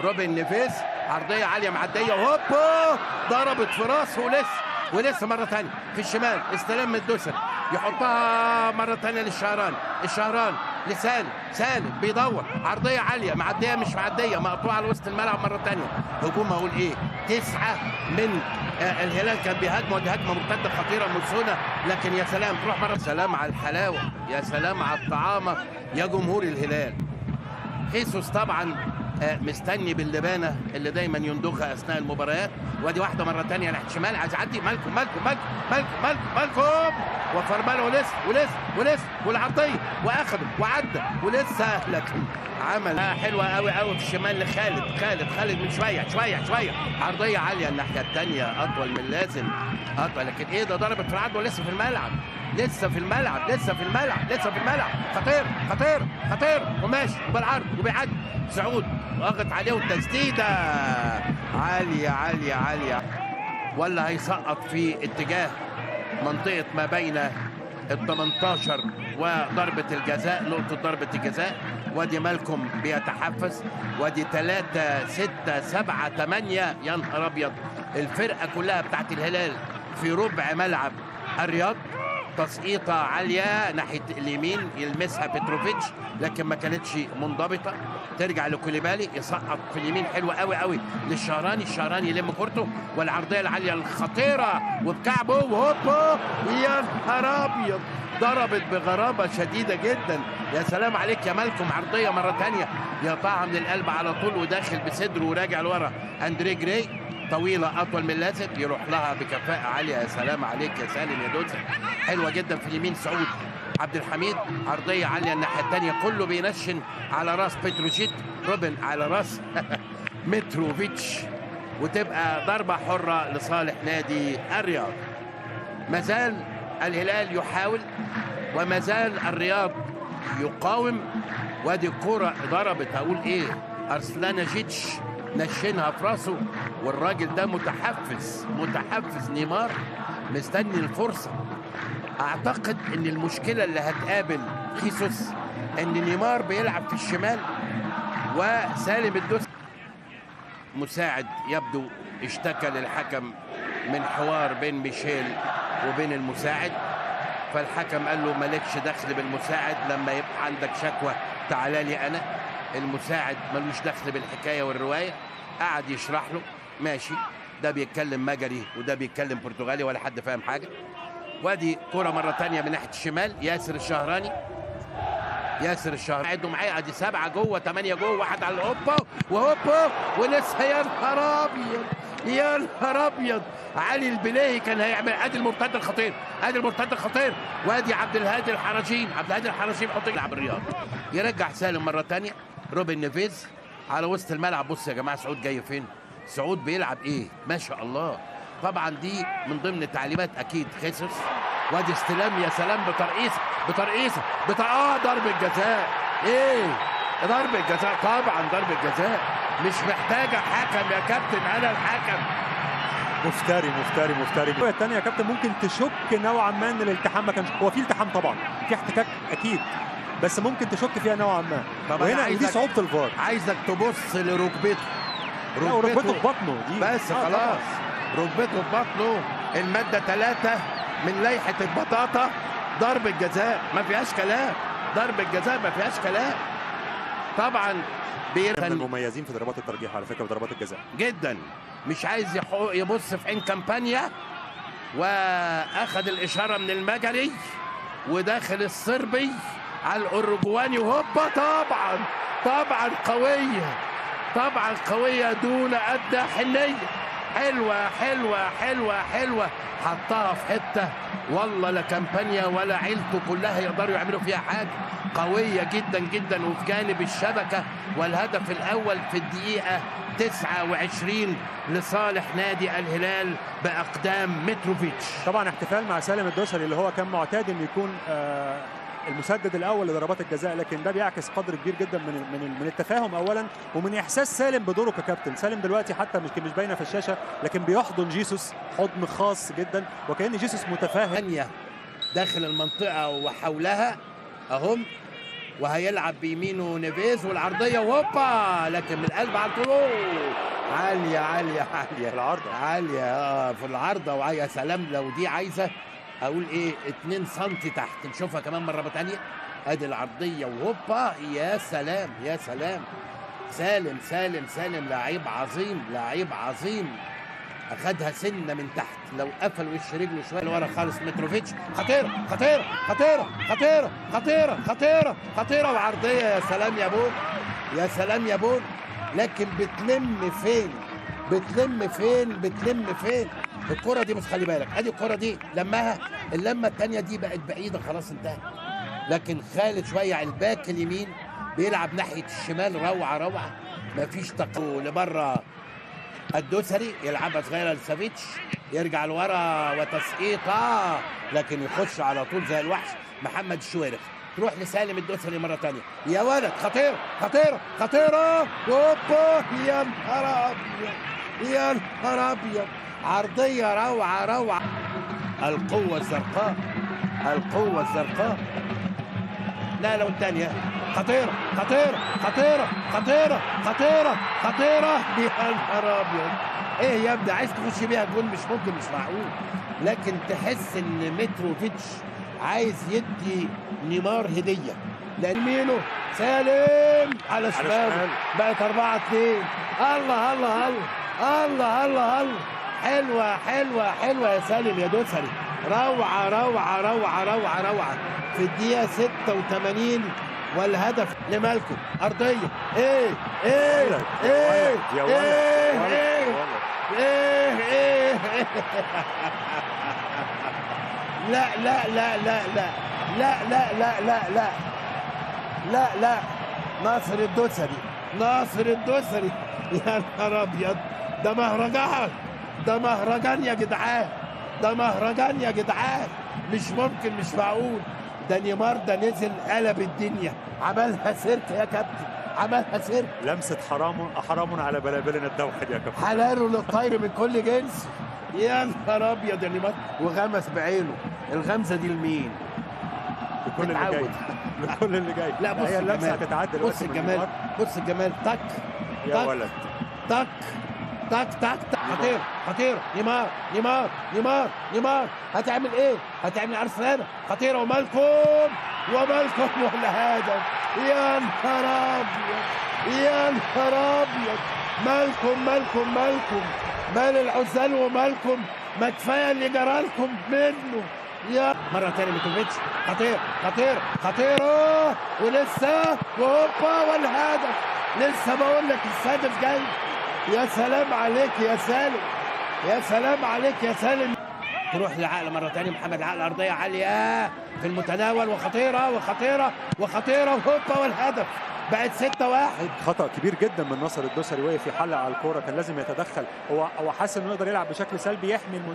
روبن نيفيز، عرضيه عاليه معديه وهوبا ضربت في راسه ولسه مره ثانيه في الشمال، استلام من الدوسري يحطها مره ثانيه الشهراني لسالم بيدور عرضيه عاليه معديه مش معديه مقطوعه لوسط الملعب مره ثانيه. هجوم اقول ايه 9 من الهلال كان بيهاجموا، دي هجمه مرتده خطيره مرسونه، لكن يا سلام تروح مره. سلام على الحلاوه، يا سلام على الطعامه يا جمهور الهلال. خيسوس طبعا مستني باللبانه اللي دايما يندخها اثناء المباريات. وادي واحده مره ثانيه ناحيه الشمال عايز يعدي مالكم وفرماله ولسه والعرضيه واخده وعدى ولسه، لكن عمل حلوه قوي في الشمال لخالد من شويه عرضيه عاليه الناحيه الثانيه اطول من اللازم اطول، لكن ايه ده ضربت في العرض ولسه في الملعب خطير وماشي وبالعرض وبيعدي سعود واخد عليه والتسديده عاليه ولا هيسقط في اتجاه منطقه ما بين ال 18 وضربه الجزاء، نقطه ضربه الجزاء. وادي مالكم بيتحفز، وادي 3 6 7 8 يا نهار ابيض. الفرقه كلها بتاعت الهلال في ربع ملعب الرياض، تسقيطه عاليه ناحيه اليمين يلمسها بتروفيتش لكن ما كانتش منضبطه، ترجع لكوليبالي يسقط في اليمين حلوه قوي الشهراني يلم كورته والعرضيه العاليه الخطيره وبكعبه وهوبا يا نهار ابيض ضربت بغرابه شديده جدا. يا سلام عليك يا مالكم، عرضيه مره ثانيه يقطعها من القلب على طول وداخل بصدره وراجع لورا اندريه جراي طويله اطول من اللازم يروح لها بكفاءه عاليه. يا سلام عليك يا سالم يا دوسة، حلوه جدا في اليمين سعود عبد الحميد، عرضيه عاليه الناحيه الثانيه كله بينشن على راس بتروشيت روبن على راس متروفيتش، وتبقى ضربه حره لصالح نادي الرياض. مازال الهلال يحاول ومازال الرياض يقاوم. وادي الكوره ضربت هقول ايه ارسلانيجيتش نشنها في راسه، والراجل ده متحفز نيمار مستني الفرصه. اعتقد ان المشكله اللي هتقابل خيسوس ان نيمار بيلعب في الشمال وسالم الدوسري مساعد يبدو اشتكى للحكم من حوار بين ميشيل وبين المساعد، فالحكم قال له مالكش دخل بالمساعد، لما يبقى عندك شكوى تعالى لي انا. المساعد ملوش دخل بالحكايه والروايه، قعد يشرح له ماشي، ده بيتكلم مجري وده بيتكلم برتغالي ولا حد فاهم حاجه. وادي كرة مرة تانية من ناحية الشمال ياسر الشهراني عدوا معايا ادي 7 جوه 8 جوه، واحد على وهوبا ولسه يا نهار ابيض علي البلاهي كان هيعمل. ادي المرتد الخطير وادي عبد الهادي الحرجين يحط يلعب الرياض يرجع سالم مرة تانية. روبن نيفيز على وسط الملعب. بص يا جماعه سعود جاي فين، سعود بيلعب ايه ما شاء الله. طبعا دي من ضمن تعليمات اكيد خيسوس. وادي استلام يا سلام بترقيصه ضربه جزاء. ضربه جزاء طبعا ضربه جزاء مش محتاجه حكم يا كابتن، انا الحكم. مفتري الثانيه يا كابتن ممكن تشك نوعا ما ان الالتحام ما كانش هو في التحام، طبعا في احتكاك اكيد بس ممكن تشك فيها نوعا ما. وهنا دي صعوبه الفار. عايزك تبص لركبته في بطنه دي بس خلاص ركبته في بطنه. الماده 3 من لائحه البطاطا ضربه جزاء ما فيهاش كلام. طبعا مميزين في ضربات الترجيح على فكره وضربات الجزاء جدا، مش عايز يبص في عين كامبانيا، واخذ الاشاره من المجري وداخل الصربي على الاورجواني وهوبا طبعا قويه دون ادنى حنيه. حلوه حطها في حته والله لا كامبانيا ولا عيلته كلها يقدروا يعملوا فيها حاجه. قويه جدا وفي جانب الشبكه، والهدف الاول في الدقيقه 29 لصالح نادي الهلال باقدام متروفيتش. طبعا احتفال مع سالم الدوسري اللي هو كان معتاد انه يكون المسدد الاول لضربات الجزاء، لكن ده بيعكس قدر كبير جدا من التفاهم اولا ومن احساس سالم بدوره ككابتن. سالم دلوقتي حتى مش باينه في الشاشه لكن بيحضن جيسوس حضن خاص جدا وكأن جيسوس متفاهم. داخل المنطقه وحولها اهم وهيلعب بيمينه نيفيز والعرضيه وهوبا، لكن من القلب على طول عاليه عاليه عاليه في العارضة. عاليه في العارضه. ويا سلام لو دي عايزه اقول ايه 2 سم تحت. نشوفها كمان مره ثانيه. ادي العرضيه وهوبا، يا سلام يا سلام. سالم سالم سالم لعيب عظيم لعيب عظيم. اخدها سنه من تحت، لو قفل وش رجله شويه لورا خالص متروفيتش. خطيره خطيره خطيره خطيره خطيره خطيره خطيره وعرضيه. يا سلام يا بول، يا سلام يا بول. لكن بتلم فين بتلم فين بتلم فين الكره دي؟ بس خلي بالك ادي الكره دي لمها، اللمه الثانيه دي بقت بعيده خلاص انتهت. لكن خالد شويه على الباك اليمين بيلعب ناحيه الشمال، روعه روعه. مفيش تقو لبره. الدوسري يلعبها صغيره لسافيتش، يرجع لورا وتسقيطه، لكن يخش على طول زي الوحش محمد الشوارخ. تروح لسالم الدوسري مره ثانيه. يا ولد خطيره خطيره خطيره هوبا، يا نهار ابيض يا نهار ابيض. عرضيه روعه روعه. القوه الزرقاء القوه الزرقاء. لا لو الثانيه خطيره خطيره خطيره خطيره خطيره خطيره. يا نهار ابيض. ايه يا ابني عايز تخش بيها جول؟ مش ممكن، مش معقول. لكن تحس ان متروفيتش عايز يدي نيمار هديه، لان مينو سالم على شماله بقت 4-2. الله الله الله الله الله الله. حلوه حلوه حلوه يا سالم يا دوسري. روعه روعه روعه روعه روعه. في الدقيقه 86 والهدف لمالكم. ارضيه ايه ايه ايه ايه ايه ايه لا لا لا لا لا لا لا لا لا لا لا لا. ناصر الدوسري ناصر الدوسري. يا نهار ابيض. ده مهرجان، ده مهرجان يا جدعان، ده مهرجان يا جدعان. مش ممكن، مش معقول. ده نيمار ده نزل قلب الدنيا، عملها سيرك يا كابتن، عملها سيرك. لمسه حرام على بلابلنا الدوحد يا كابتن. حلاله للطير من كل جنس. يا نهار ابيض يا نيمار. وغمس بعينه. الغمزه دي لمين؟ لكل اللي جاي، لكل اللي جاي. لا بص هي اللمسه الجمال، هتتعدل. بص الجمال، بص الجمال. تك يا ولد تك تك تك تك. خطير خطير. نيمار نيمار نيمار نيمار. هتعمل ايه؟ هتعمل ارسنال. خطيره ومالكم ومالكم والهدف. يا نهار ابيض يا نهار ابيض. مالكم مالكم مالكم مال العزال ومالكم. ما كفايه اللي جرالكم منه. يا مره ثانيه ميتروفيتش. خطير خطير خطيره ولسه وهوبا والهدف. لسه بقول لك الهدف جاي. يا سلام عليك يا سالم، يا سلام عليك يا سالم. تروح لعقل مره ثانيه. محمد العقل ارضيه عاليه في المتناول وخطيره وخطيره وخطيره وهوبا والهدف. بقت 6-1. خطأ كبير جدا من ناصر الدوسري، وقف يحلق على الكوره، كان لازم يتدخل. هو حاسس انه يقدر يلعب بشكل سلبي يحمي المدافع.